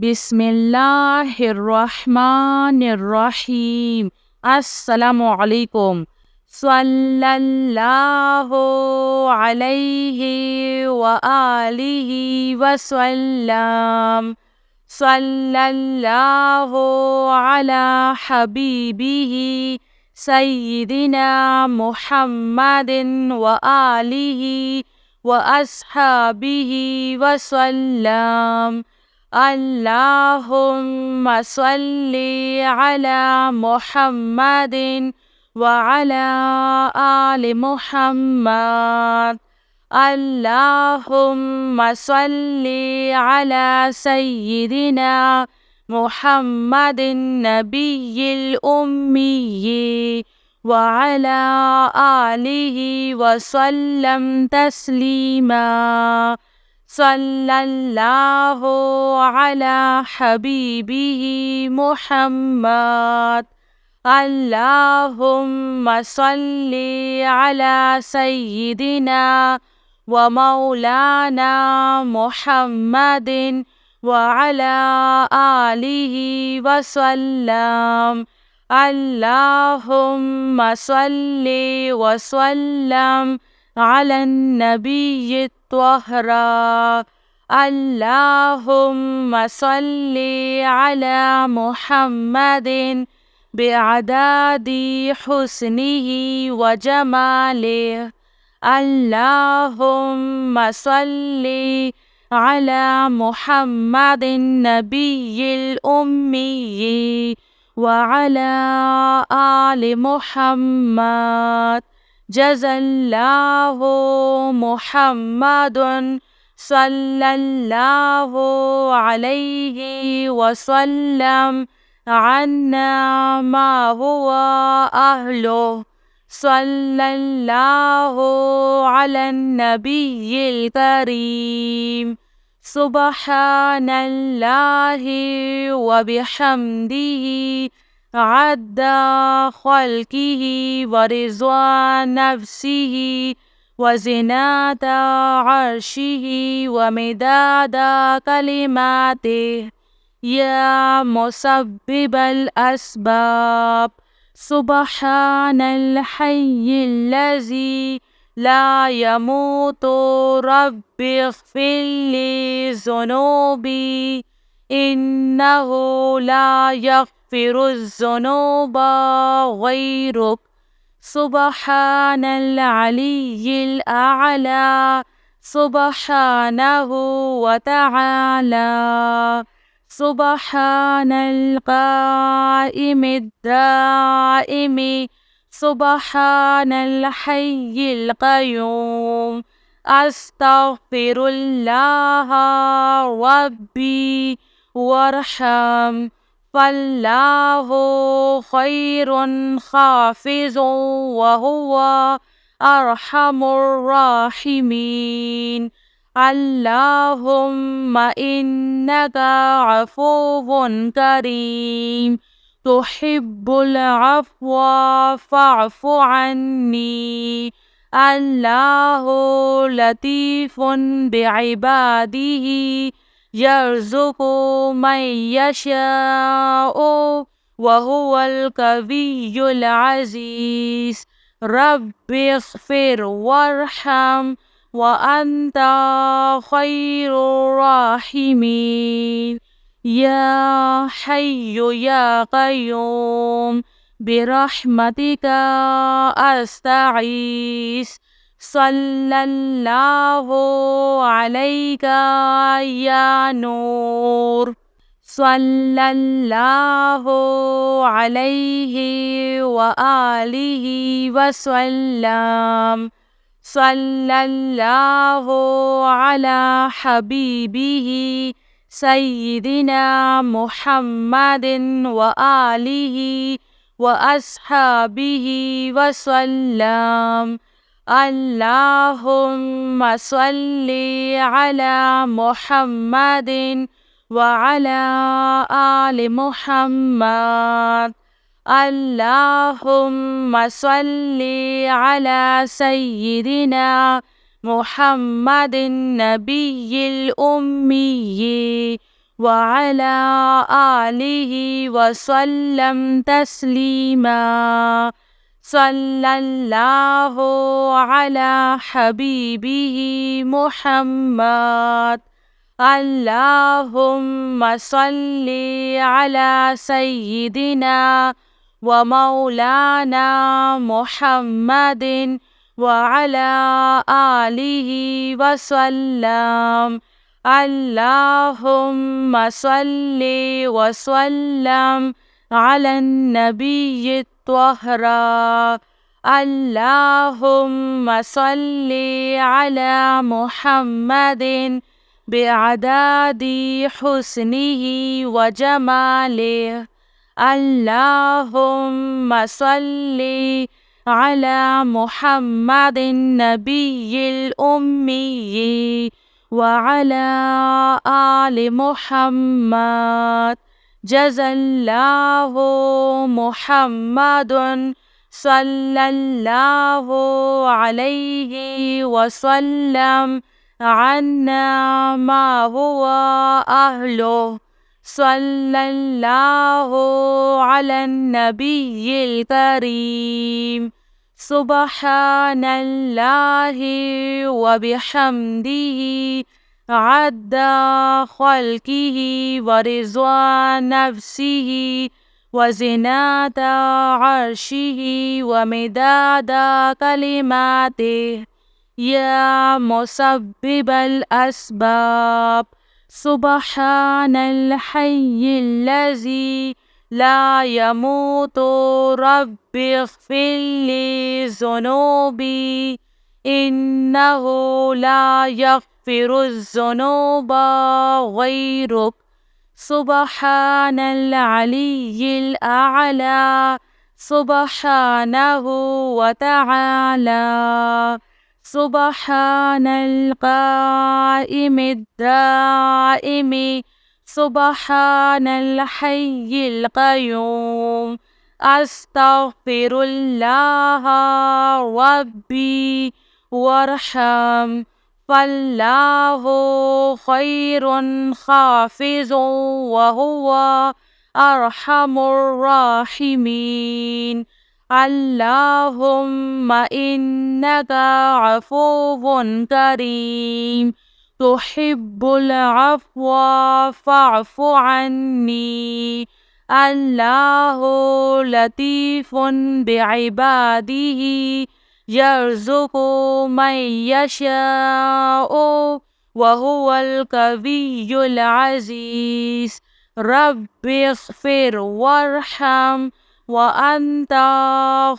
बिस्मिल्लाहिर्रहमानिर्रहीम। अस्सलामु अलैकुम। सल्लल्लाहु अलैहि व आलिहि वसल्लम। सल्लल्लाहु अला हबीबिही सय्यिदिना मुहम्मदिन व आलिहि व अस्हाबिहि वसल्लम। अल्लाहुम्मा सल्ली अला मुहम्मदिन व अला आलि मुहम्मद। अल्लाहुम्मा सल्ली अला सय्यिदिना मुहम्मदिन नबिय्यिल उम्मिय्यि व अला आलिहि व सल्लम तस्लीमा। सल्लल्लाहु अला हबीबिही मुहम्मद। अल्लाहुम्मा सल्ली अला सय्यिदिना व मौलाना मुहम्मदिन व अला आलिहि व सल्लम। अल्लाहुम्मा सल्ली व सल्लम अला नबिय्यि त्वहरा। अल्लाहुम्मा सल्ली अला मुहम्मदिन बिअदादि हुस्निही व जमालिही। अल्लाहुम्मा सल्ली अला मुहम्मदिन नबिय्यिल उम्मिय्यि व अला आलि मुहम्मद। जज़ल्लाहु मुहम्मदुन सल्लल्लाहु अलैहि वसल्लम अन्ना मा हुवा अहलुहु। सल्लल्लाहु अलन नबिय्यिल करीम। सुब्हानल्लाहि व बिहम्दिही अद्दा खल्किही व रिज़्वा नफ्सिही व ज़िनाता अर्शिही व मिदादा कलिमातिही। या मुसब्बिबल अस्बाब। सुब्हानल हय्यिल्लज़ी ला यमूतु रब्बिग़फिरली ज़ुनूबी इन्नहु ला यग़फ़िरुज़्ज़ुनूबा ग़ैरुक। सुब्हानल अलिय्यिल अअला। सुब्हानहु व तआला। सुब्हानल क़ाइमिद दाइमि। सुब्हानल हय्यिल क़य्यूम। अस्तग़फिरुल्लाह रब्बी वरहम। फल्लाहु ख़ैरुन हाफ़िज़ुन व हुवा अरहमुर राहिमीन। अल्लाहुम्मा इन्नका अफ़ुव्वुन करीम तुहिब्बुल अफ़्वा फ़अफ़ु अन्नी। अल्लाहु लतीफ़ुन बिइबादिही यर्ज़ुक़ु मन यशाअु व हुवल क़विय्युल अज़ीज़। रब्बिग़फ़िर वरहम व अन्ता ख़ैरुर राहिमीन। या हय्यु या क़य्यूम बिरहमतिका अस्तगीस। सल्लल्लाहु अलैका या नूर। सल्लल्लाहु अलैहि व आलिहि वसल्लम। सल्लल्लाहु अला हबीबिही सय्यिदिना मुहम्मदिन व आलिहि व अस्हाबिहि वसल्लम। अल्लाहुम्मा सल्ली अला मुहम्मदिन व अला आलि मुहम्मद। अल्लाहुम्मा सल्ली अला सय्यिदिना मुहम्मदिन नबिय्यिल उम्मिय्यि وعلى آله وسلم تسليما صلى الله على حبيبه محمد اللهم صل على سيدنا ومولانا محمد وعلى آله وسلم اللهم صل وسلم على النبي الطاهر اللهم صل على محمد بعدد حسنه وجماله اللهم صل على محمد النبي الأمي وعلى آل محمد جزى الله محمد صلى الله عليه وسلم عنا ما هو أهله صلى الله على النبي الكريم سبحان الله وبحمده عد خلقه ورضوان نفسه وزنة عرشه ومداد كلماته يا مسبب الأسباب سبحان الحي الذي لا يموت رب اغفر لي ذنوبي إنه لا يغفر الذنوب غيرك سبحان العلي الأعلى سبحانه وتعالى سبحان القائم الدائم سبحان الحي القيوم أستغفر الله ربي وارحم فالله خير حافظ وهو أرحم الراحمين اللهم إنك عفو كريم تحب العفو فاعف عني الله لطيف بعباده يرزق من يشاء وهو القوي العزيز رب اغفر وارحم وأنت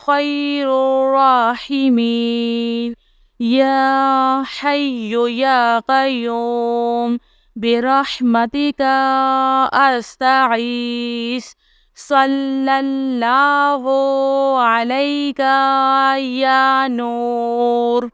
خير الراحمين يا حي يا قيوم برحمتك أستغيث صلى الله عليك يا نور